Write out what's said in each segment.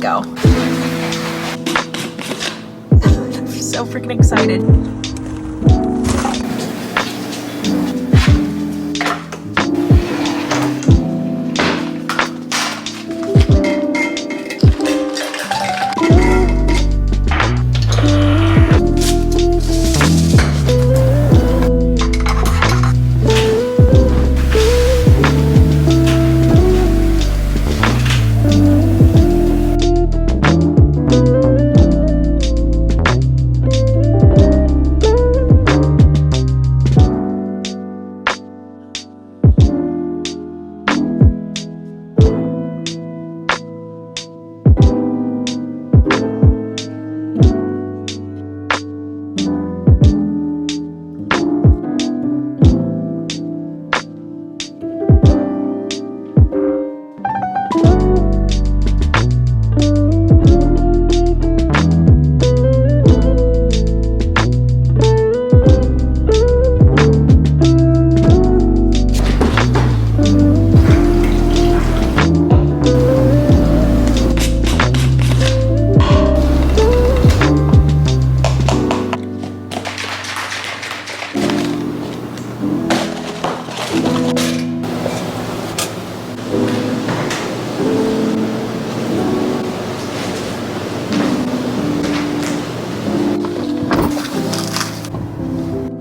go. I'm so freaking excited.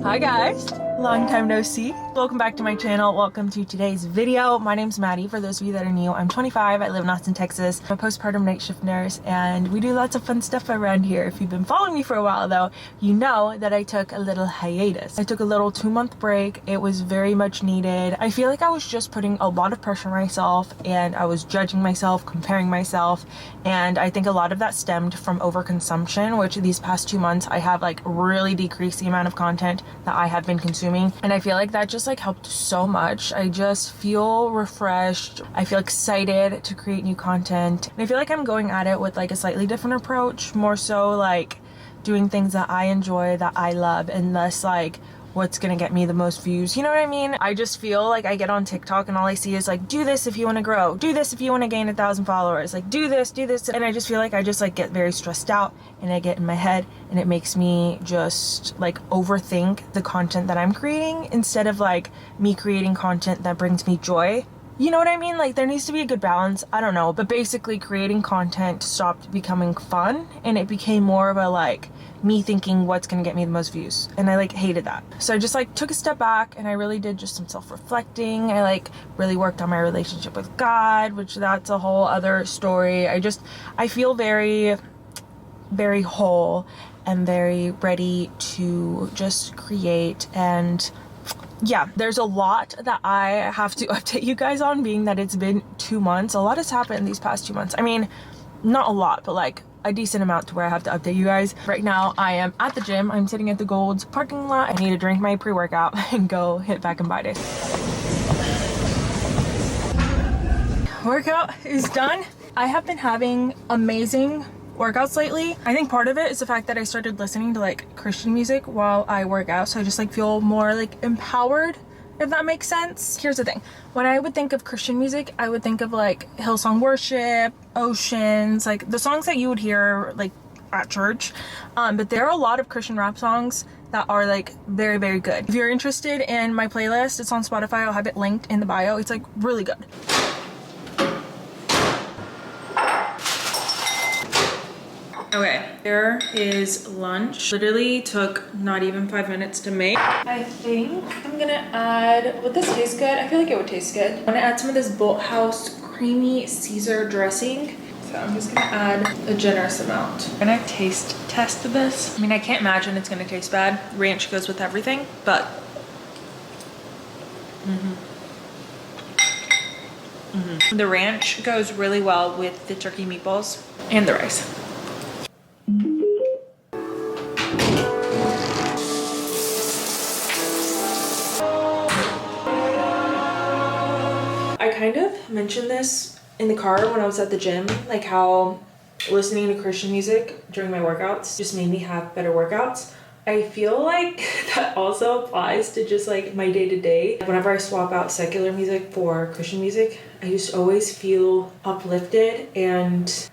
Hi guys, long time no see. Welcome back to my channel. Welcome to today's video. My name's Maddie. For those of you that are new, I'm 25. I live in Austin, Texas. I'm a postpartum night shift nurse and we do lots of fun stuff around here. If you've been following me for a while though, you know that I took a little hiatus. I took a little 2-month break. It was very much needed. I feel like I was just putting a lot of pressure on myself and I was judging myself, comparing myself, and I think a lot of that stemmed from overconsumption, which these past 2 months I have like really decreased the amount of content that I have been consuming, and I feel like that just like helped so much. I just feel refreshed. I feel excited to create new content, and I feel like I'm going at it with like a slightly different approach, more so like doing things that I enjoy, that I love, and less like what's gonna get me the most views, you know what I mean? I just feel like I get on TikTok and all I see is like, do this if you want to grow, do this if you want to gain 1,000 followers, like do this, and I just feel like I just like get very stressed out and I get in my head, and it makes me just like overthink the content that I'm creating instead of like me creating content that brings me joy. You know what I mean? Like there needs to be a good balance. I don't know, but basically creating content stopped becoming fun and it became more of a like me thinking what's gonna get me the most views, and I like hated that. So I just like took a step back and I really did just some self-reflecting. I like really worked on my relationship with God, which that's a whole other story. I feel very whole and very ready to just create. And yeah, there's a lot that I have to update you guys on, being that it's been 2 months. A lot has happened in these past 2 months. I mean, not a lot, but like a decent amount to where I have to update you guys. Right now I am at the gym. I'm sitting at the Gold's parking lot. I need to drink my pre-workout and go hit back and bite it. Workout is done. I have been having amazing workouts lately. I think part of it is the fact that I started listening to like Christian music while I work out, so I just like feel more like empowered, if that makes sense. Here's the thing, when I would think of Christian music, I would think of like Hillsong Worship, Oceans, like the songs that you would hear like at church, but there are a lot of Christian rap songs that are like very good. If you're interested in my playlist, it's on Spotify. I'll have it linked in the bio. It's like really good. Okay, there is lunch. Literally took not even 5 minutes to make. I think I'm gonna add, would this taste good? I feel like it would taste good. I'm gonna add some of this Bolthouse creamy Caesar dressing. So I'm just gonna add a generous amount. I'm gonna taste test this. I mean, I can't imagine it's gonna taste bad. Ranch goes with everything, but the ranch goes really well with the turkey meatballs and the rice. I kind of mentioned this in the car when I was at the gym, like how listening to Christian music during my workouts just made me have better workouts. I feel like that also applies to just like my day-to-day. Whenever I swap out secular music for Christian music, I just always feel uplifted and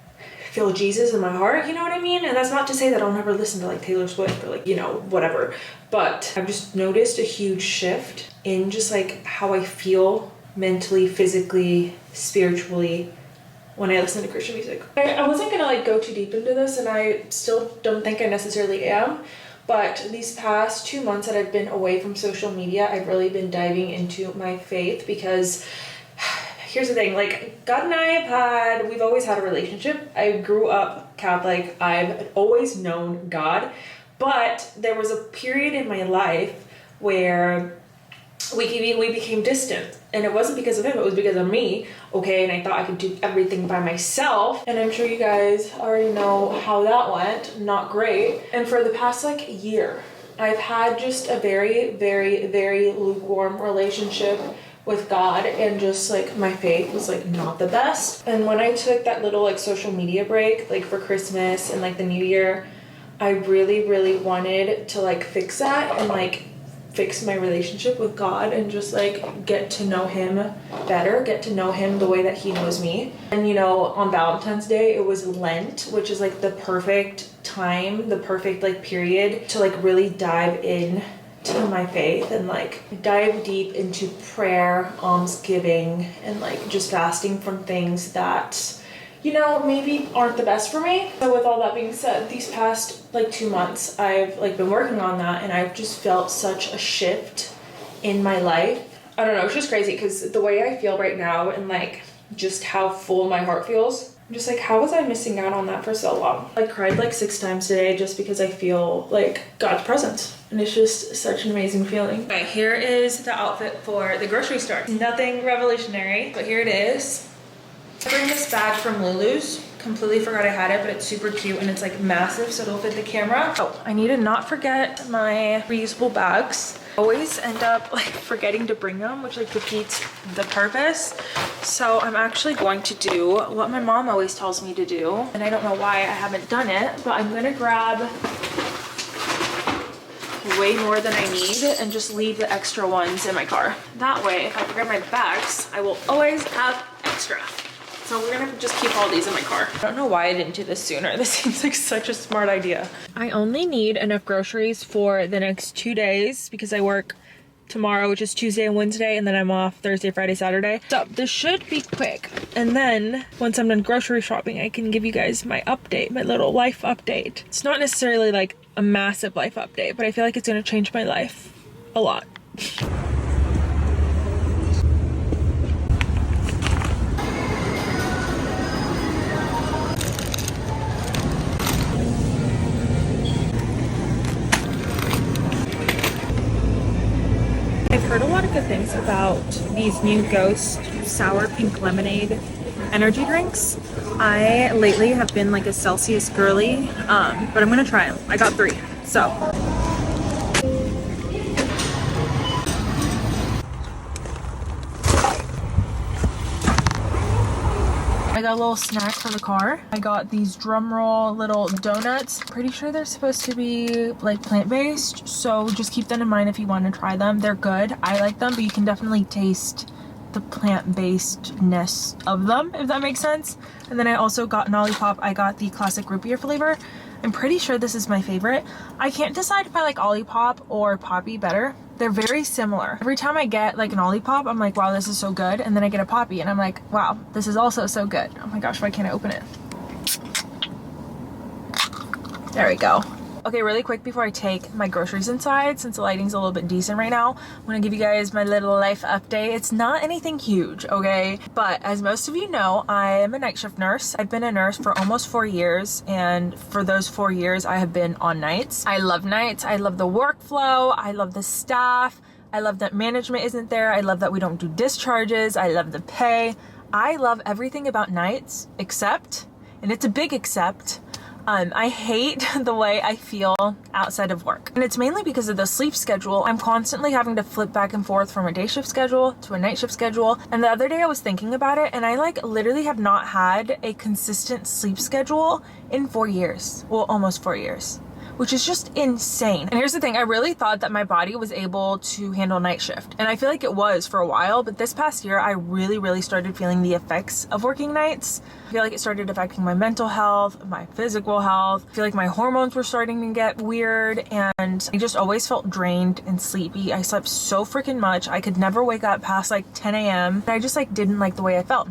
feel Jesus in my heart, you know what I mean? And that's not to say that I'll never listen to like Taylor Swift or like, you know, whatever. But I've just noticed a huge shift in just like how I feel mentally, physically, spiritually when I listen to Christian music. I wasn't gonna like go too deep into this, and I still don't think I necessarily am. But these past 2 months that I've been away from social media, I've really been diving into my faith because here's the thing, like God and we've always had a relationship. I grew up Catholic. I've always known God, but there was a period in my life where we became distant, and it wasn't because of him, it was because of me, okay? And I thought I could do everything by myself, and I'm sure you guys already know how that went. Not great. And for the past like year, I've had just a very, very, very lukewarm relationship with God, and just like my faith was like not the best. And when I took that little like social media break, like for Christmas and like the New Year, I really, really wanted to like fix that and like fix my relationship with God and just like get to know him better, get to know him the way that he knows me. And you know, on Valentine's Day, it was Lent, which is like the perfect time, the perfect like period to like really dive in to my faith and like dive deep into prayer, almsgiving, and like just fasting from things that, you know, maybe aren't the best for me. So with all that being said, these past like 2 months, I've like been working on that, and I've just felt such a shift in my life. I don't know, it's just crazy because the way I feel right now and like just how full my heart feels, I'm just like, how was I missing out on that for so long? I cried like 6 times today just because I feel like God's presence, and it's just such an amazing feeling. Okay, here is the outfit for the grocery store. Nothing revolutionary, but here it is. I bring this bag from Lulu's. Completely forgot I had it, but it's super cute and it's like massive, so it'll fit the camera. Oh, I need to not forget my reusable bags. Always end up like forgetting to bring them, which like defeats the purpose. So I'm actually going to do what my mom always tells me to do, and I don't know why I haven't done it, but I'm gonna grab way more than I need and just leave the extra ones in my car. That way, if I forget my bags, I will always have extra. So we're gonna just keep all these in my car. I don't know why I didn't do this sooner. This seems like such a smart idea. I only need enough groceries for the next 2 days because I work tomorrow, which is Tuesday and Wednesday, and then I'm off Thursday, Friday, Saturday. So this should be quick. And then once I'm done grocery shopping, I can give you guys my update, my little life update. It's not necessarily like a massive life update, but I feel like it's gonna change my life a lot. I've heard a lot of good things about these new Ghost sour pink lemonade energy drinks. I lately have been like a Celsius girly, but I'm gonna try them. I got 3, so. I got a little snack for the car. I got these drumroll little donuts. Pretty sure they're supposed to be like plant-based, so just keep that in mind if you want to try them. They're good. I like them, but you can definitely taste the plant-basedness of them, if that makes sense. And then I also got an Olipop. I got the classic root beer flavor. I'm pretty sure this is my favorite. I can't decide if I like Olipop or Poppy better. They're very similar. Every time I get like an Olipop, I'm like, wow, this is so good. And then I get a Poppy and I'm like, wow, this is also so good. Oh my gosh, why can't I open it? There we go. Okay, really quick before I take my groceries inside, since the lighting's a little bit decent right now, I'm gonna give you guys my little life update. It's not anything huge, okay? But as most of you know, I am a night shift nurse. I've been a nurse for almost 4 years, and for those 4 years, I have been on nights. I love nights. I love the workflow. I love the staff. I love that management isn't there. I love that we don't do discharges. I love the pay. I love everything about nights except, and it's a big except, I hate the way I feel outside of work. And it's mainly because of the sleep schedule. I'm constantly having to flip back and forth from a day shift schedule to a night shift schedule. And the other day I was thinking about it, and I like literally have not had a consistent sleep schedule in 4 years. Well, almost 4 years. which is just insane. And here's the thing, I really thought that my body was able to handle night shift, and I feel like it was for a while, but this past year I really started feeling the effects of working nights. I feel like it started affecting my mental health, my physical health. I feel like my hormones were starting to get weird, and I just always felt drained and sleepy. I slept so freaking much. I could never wake up past like 10 a.m. and I just like didn't like the way I felt.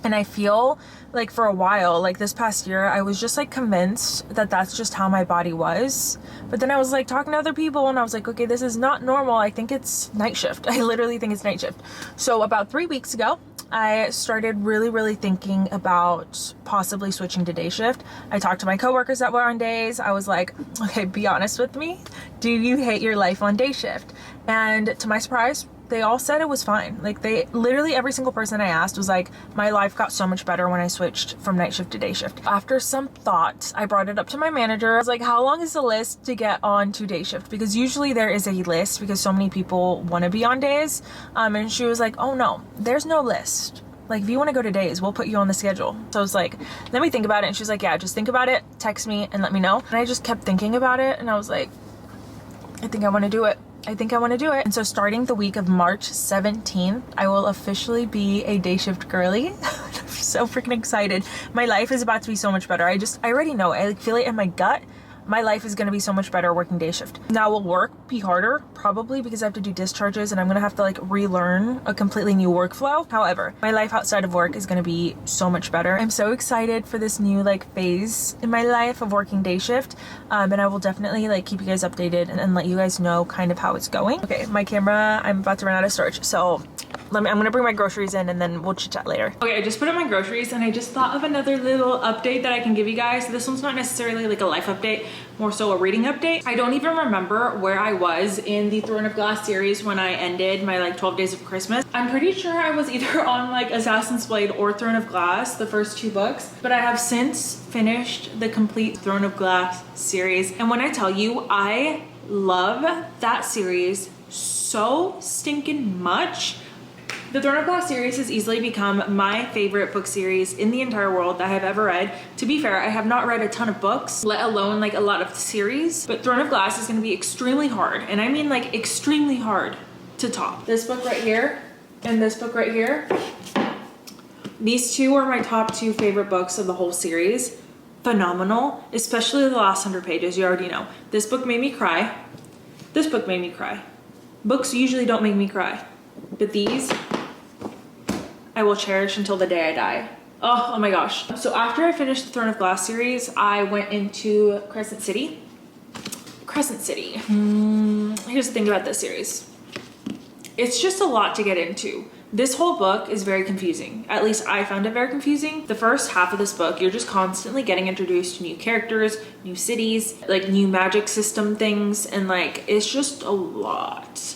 And I feel like for a while, like this past year, I was just like convinced that that's just how my body was. But then I was like talking to other people and I was like, okay, this is not normal. I think it's night shift. I literally think it's night shift. So about 3 weeks ago, I started really thinking about possibly switching to day shift. I talked to my coworkers that were on days. I was like, okay, be honest with me. Do you hate your life on day shift? And to my surprise, they all said it was fine. Like they literally, every single person I asked was like, my life got so much better when I switched from night shift to day shift. After some thought, I brought it up to my manager. I was like, how long is the list to get on to day shift? Because usually there is a list because so many people want to be on days. And she was like, oh no, there's no list. Like if you want to go to days, we'll put you on the schedule. So I was like, let me think about it. And she's like, yeah, just think about it, text me and let me know. And I just kept thinking about it and I was like, I think I want to do it. I think I want to do it. And so starting the week of March 17th, I will officially be a day shift girly. I'm so freaking excited. My life is about to be so much better. I already know. I feel it in my gut. My life is going to be so much better working day shift. Now will work be harder? Probably, because I have to do discharges and I'm going to have to like relearn a completely new workflow. However, my life outside of work is going to be so much better. I'm so excited for this new like phase in my life of working day shift. And I will definitely like keep you guys updated and let you guys know kind of how it's going. Okay, my camera, I'm about to run out of storage. So I'm gonna bring my groceries in and then we'll chit chat later. Okay, I just put in my groceries and I just thought of another little update that I can give you guys. This one's not necessarily like a life update, more so a reading update. I don't even remember where I was in the Throne of Glass series when I ended my like 12 days of Christmas. I'm pretty sure I was either on like Assassin's Blade or Throne of Glass, the first 2 books, but I have since finished the complete Throne of Glass series. And when I tell you, I love that series so stinking much. The Throne of Glass series has easily become my favorite book series in the entire world that I have ever read. To be fair, I have not read a ton of books, let alone like a lot of the series, but Throne of Glass is going to be extremely hard, and I mean like extremely hard to top. This book right here and this book right here, these two are my top 2 favorite books of the whole series. Phenomenal, especially the last 100 pages. You already know. This book made me cry. This book made me cry. Books usually don't make me cry, but these I will cherish until the day I die. Oh my gosh. So after I finished the Throne of Glass series, I went into Crescent City. Crescent City. Here's the thing about this series. It's just a lot to get into. This whole book is very confusing. At least I found it very confusing. The first half of this book, you're just constantly getting introduced to new characters, new cities, like new magic system things, and like, it's just a lot.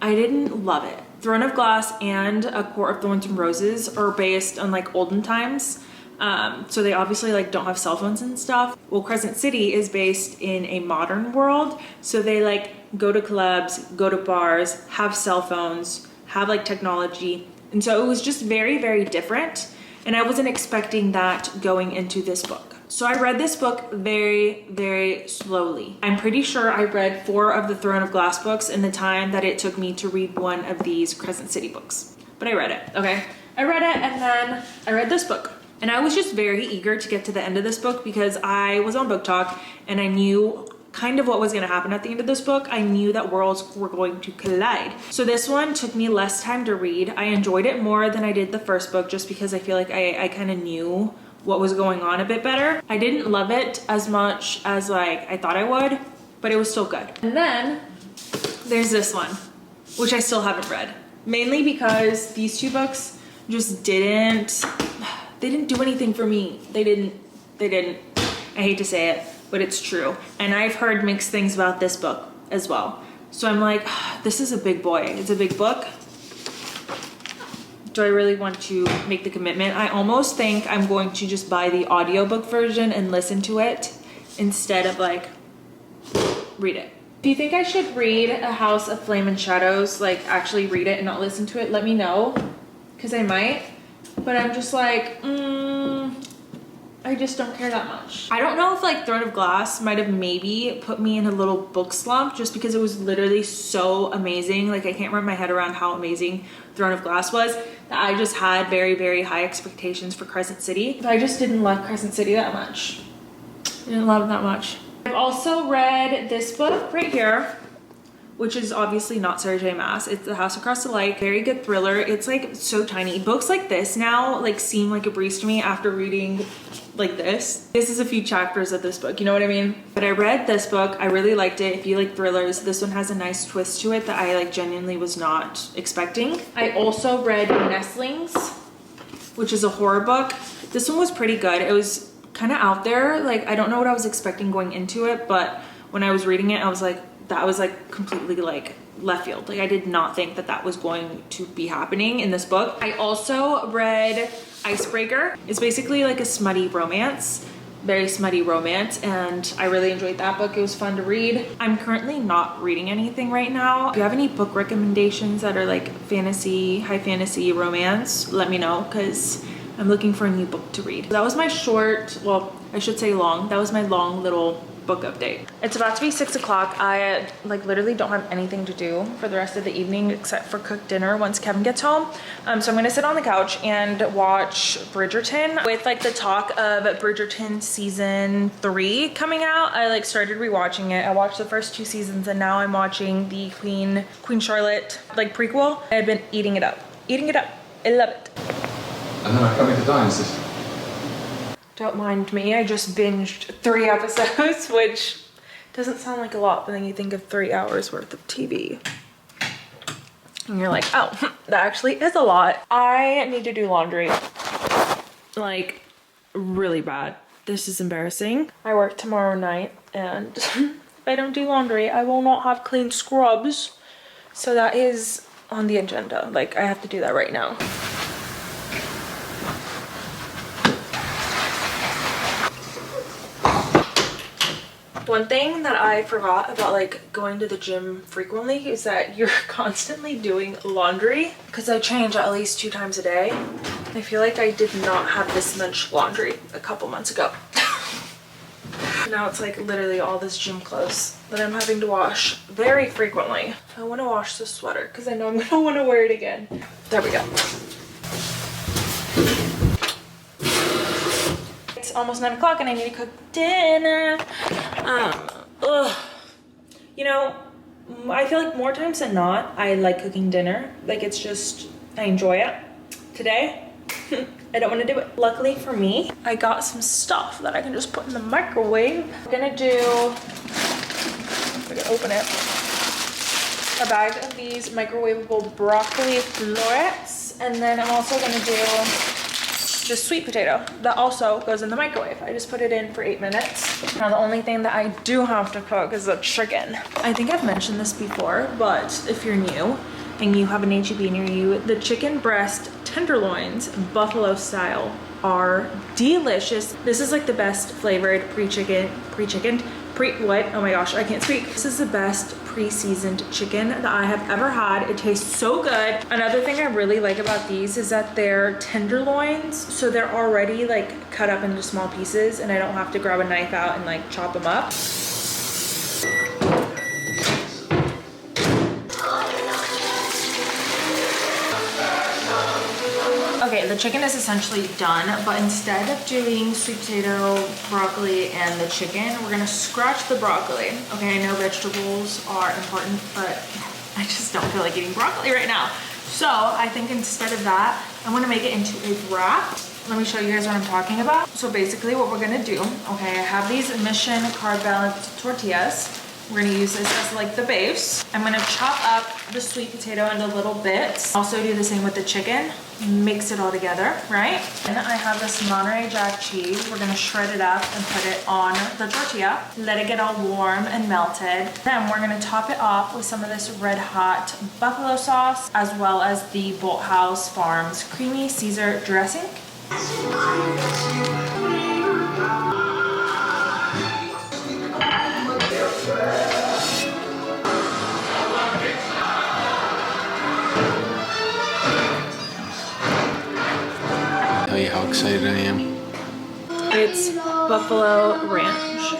I didn't love it. Throne of Glass and A Court of Thorns and Roses are based on like olden times. So they obviously like don't have cell phones and stuff. Well, Crescent City is based in a modern world. So they like go to clubs, go to bars, have cell phones, have like technology. And so it was just very different. And I wasn't expecting that going into this book. So I read this book very slowly. I'm pretty sure I read 4 of the Throne of Glass books in the time that it took me to read one of these Crescent City books. But I read it, okay? I read it and then I read this book. And I was just very eager to get to the end of this book because I was on Book Talk and I knew kind of what was gonna happen at the end of this book. I knew that worlds were going to collide. So this one took me less time to read. I enjoyed it more than I did the first book just because I feel like I kind of knew what was going on a bit better. I didn't love it as much as like I thought I would, but it was still good. And then there's this one, which I still haven't read, mainly because these 2 books just didn't do anything for me. They didn't. I hate to say it, but it's true. And I've heard mixed things about this book as well. So I'm like, this is a big boy. It's a big book. Do I really want to make the commitment? I almost think I'm going to just buy the audiobook version and listen to it instead of like read it. Do you think I should read A House of Flame and Shadows, like actually read it and not listen to it? Let me know, because I might. But I'm just like, I I just don't care that much. I don't know if like Throne of Glass might have maybe put me in a little book slump just because it was literally so amazing. Like I can't wrap my head around how amazing Throne of Glass was. That I just had very, very high expectations for Crescent City. But I just didn't love Crescent City that much. I didn't love it that much. I've also read this book right here, which is obviously not Sarah J Maas. It's The House Across the Lake. Very good thriller. It's like so tiny. Books like this now like seem like a breeze to me after reading like this. This is a few chapters of this book, you know what I mean? But I read this book, I really liked it. If you like thrillers, this one has a nice twist to it that I like genuinely was not expecting. I also read Nestlings, which is a horror book. This one was pretty good. It was kind of out there. Like I don't know what I was expecting going into it, but when I was reading it, I was like, that was like completely like left field. Like I did not think that that was going to be happening in this book. I also read Icebreaker. It's basically like a smutty romance, very smutty romance, and I really enjoyed that book. It was fun to read. I'm currently not reading anything right now. If you have any book recommendations that are like fantasy, high fantasy romance, let me know because I'm looking for a new book to read. That was my short, well, I should say long. That was my long little book update. It's about to be 6 o'clock. I like literally don't have anything to do for the rest of the evening except for cook dinner once Kevin gets home. So I'm gonna sit on the couch and watch Bridgerton. With like the talk of Bridgerton season 3 coming out, I like started rewatching it. I watched the first 2 seasons and now I'm watching the Queen Charlotte like prequel. I've been eating it up. Eating it up. I love it. And then I come into dinosaurs. Don't mind me, I just binged 3 episodes, which doesn't sound like a lot, but then you think of 3 hours worth of TV. And you're like, oh, that actually is a lot. I need to do laundry. Like, really bad. This is embarrassing. I work tomorrow night, and if I don't do laundry, I will not have clean scrubs. So that is on the agenda. Like, I have to do that right now. One thing that I forgot about like going to the gym frequently is that you're constantly doing laundry because I change at least 2 times a day. I feel like I did not have this much laundry a couple months ago. Now it's like literally all this gym clothes that I'm having to wash very frequently. I want to wash this sweater because I know I'm gonna want to wear it again. There we go. It's almost 9 o'clock and I need to cook dinner. You know, I feel like more times than not, I like cooking dinner. Like it's just, I enjoy it. Today, I don't want to do it. Luckily for me, I got some stuff that I can just put in the microwave. I'm gonna do, I'm gonna open it. A bag of these microwavable broccoli florets. And then I'm also gonna do just sweet potato that also goes in the microwave. I just put it in for 8 minutes. Now the only thing that I do have to cook is the chicken. I think I've mentioned this before, but if you're new and you have an HEB near you, the chicken breast tenderloins, buffalo style, are delicious. This is like the best flavored oh my gosh, I can't speak. This is the best pre-seasoned chicken that I have ever had. It tastes so good. Another thing I really like about these is that they're tenderloins, so they're already like cut up into small pieces and I don't have to grab a knife out and like chop them up. Okay, the chicken is essentially done, but instead of doing sweet potato, broccoli, and the chicken, we're gonna scratch the broccoli. Okay, I know vegetables are important, but I just don't feel like eating broccoli right now. So I think instead of that, I wanna make it into a wrap. Let me show you guys what I'm talking about. So basically what we're gonna do, okay, I have these Mission Carb Balanced tortillas. We're gonna use this as like the base. I'm gonna chop up the sweet potato into little bits. Also do the same with the chicken. Mix it all together, right? And I have this Monterey Jack cheese. We're gonna shred it up and put it on the tortilla. Let it get all warm and melted. Then we're gonna top it off with some of this red hot buffalo sauce, as well as the Bolthouse Farms creamy Caesar dressing. Tell you how excited I am. It's buffalo ranch.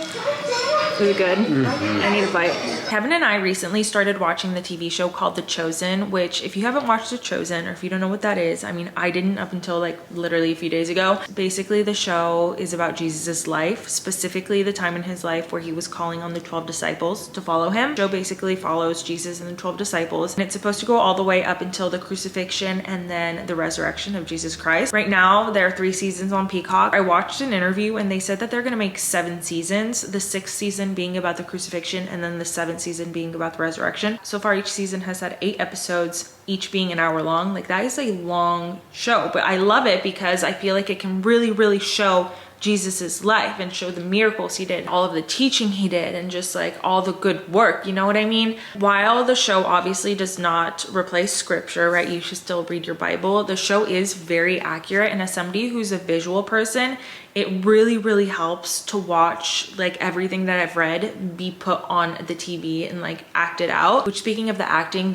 Is it good? I need a bite. Kevin and I recently started watching the TV show called The Chosen, which if you haven't watched The Chosen or if you don't know what that is, I mean, I didn't up until like literally a few days ago. Basically, the show is about Jesus's life, specifically the time in his life where he was calling on the 12 disciples to follow him. The show basically follows Jesus and the 12 disciples, and it's supposed to go all the way up until the crucifixion and then the resurrection of Jesus Christ. Right now, there are 3 seasons on Peacock. I watched an interview and they said that they're gonna make 7 seasons, the 6th season being about the crucifixion and then the 7th season being about the resurrection. So far, each season has had 8 episodes, each being an hour long. Like, that is a long show, but I love it because I feel like it can really show Jesus's life and show the miracles he did, all of the teaching he did, and just like all the good work, you know what I mean? While the show obviously does not replace scripture, right? You should still read your Bible. The show is very accurate, and as somebody who's a visual person, it really helps to watch like everything that I've read be put on the TV and like acted out. Which, speaking of the acting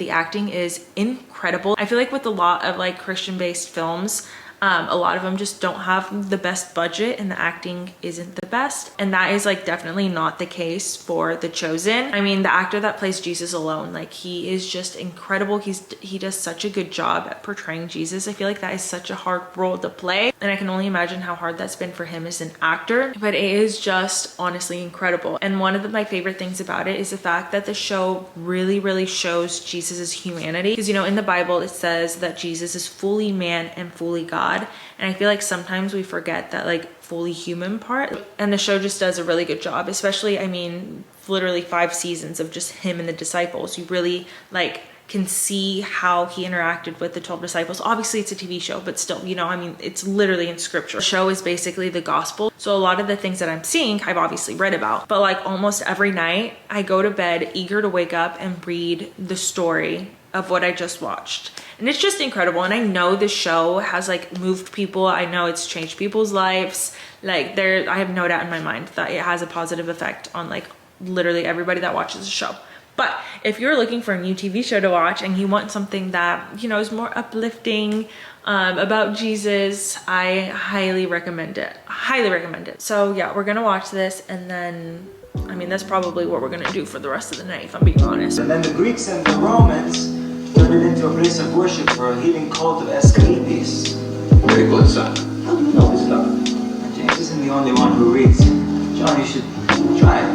is incredible. I feel like with a lot of like Christian-based films, a lot of them just don't have the best budget and the acting isn't the best. And that is like definitely not the case for The Chosen. I mean, the actor that plays Jesus alone, like he is just incredible. He does such a good job at portraying Jesus. I feel like that is such a hard role to play. And I can only imagine how hard that's been for him as an actor, but it is just honestly incredible. And one of my favorite things about it is the fact that the show really shows Jesus's humanity. Because, you know, in the Bible, it says that Jesus is fully man and fully God. And I feel like sometimes we forget that like fully human part, and the show just does a really good job, especially, I mean, literally 5 seasons of just him and the disciples. You really like can see how he interacted with the 12 disciples. Obviously it's a TV show, but still, you know, I mean, it's literally in scripture. The show is basically the gospel. So a lot of the things that I'm seeing, I've obviously read about, but like almost every night I go to bed eager to wake up and read the story of what I just watched. And it's just incredible. And I know this show has like moved people. I know it's changed people's lives. Like I have no doubt in my mind that it has a positive effect on like literally everybody that watches the show. But if you're looking for a new TV show to watch and you want something that, you know, is more uplifting, about Jesus, I highly recommend it. Highly recommend it. So yeah, we're gonna watch this, and then, I mean, that's probably what we're gonna do for the rest of the night, if I'm being honest. And then the Greeks and the Romans turned it into a place of worship for a healing cult of Asclepius. Very good, son. How do you know this stuff? James isn't the only one who reads. John, you should try it.